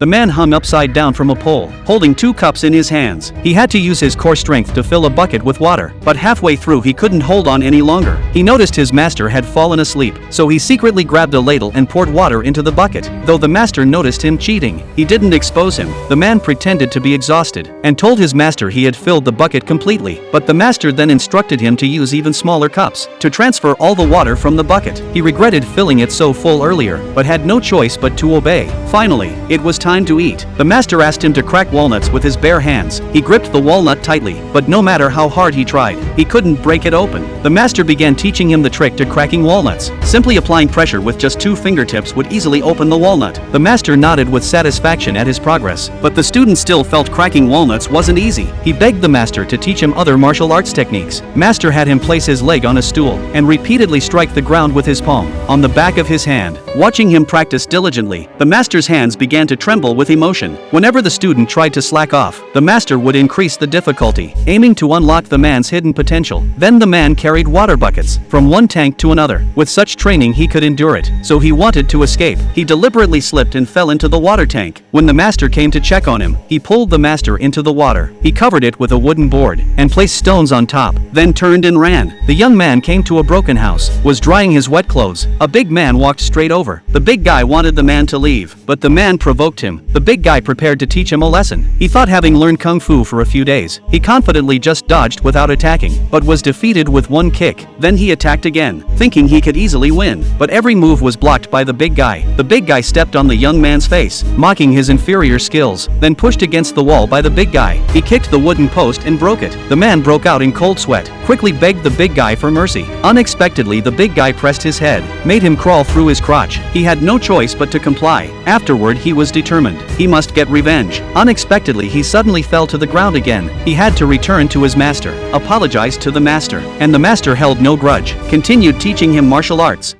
The man hung upside down from a pole, holding 2 cups in his hands. He had to use his core strength to fill a bucket with water, but halfway through he couldn't hold on any longer. He noticed his master had fallen asleep, so he secretly grabbed a ladle and poured water into the bucket. Though the master noticed him cheating, he didn't expose him. The man pretended to be exhausted, and told his master he had filled the bucket completely, but the master then instructed him to use even smaller cups, to transfer all the water from the bucket. He regretted filling it so full earlier, but had no choice but to obey. Finally, it was time to eat. The master asked him to crack walnuts with his bare hands. He gripped the walnut tightly, but no matter how hard he tried, he couldn't break it open. The master began teaching him the trick to cracking walnuts. Simply applying pressure with just 2 fingertips would easily open the walnut. The master nodded with satisfaction at his progress, but the student still felt cracking walnuts wasn't easy. He begged the master to teach him other martial arts techniques. Master had him place his leg on a stool and repeatedly strike the ground with his palm on the back of his hand. Watching him practice diligently, the master's hands began to tremble with emotion. Whenever the student tried to slack off, the master would increase the difficulty, aiming to unlock the man's hidden potential. Then the man carried water buckets from one tank to another. With such training he could endure it, so he wanted to escape. He deliberately slipped and fell into the water tank. When the master came to check on him, he pulled the master into the water. He covered it with a wooden board and placed stones on top, then turned and ran. The young man came to a broken house, was drying his wet clothes. A big man walked straight over. The big guy wanted the man to leave, but the man provoked him. The big guy prepared to teach him a lesson. He thought, having learned kung fu for a few days, he confidently just dodged without attacking, but was defeated with 1 kick. Then he attacked again, thinking he could easily win, but every move was blocked by the big guy. The big guy stepped on the young man's face, mocking his inferior skills, then pushed against the wall by the big guy. He kicked the wooden post and broke it. The man broke out in cold sweat, quickly begged the big guy for mercy. Unexpectedly, the big guy pressed his head, made him crawl through his crotch. He had no choice but to comply. Afterward, he was determined. He must get revenge. Unexpectedly, he suddenly fell to the ground again. He had to return to his master, apologized to the master, and the master held no grudge, continued teaching him martial arts.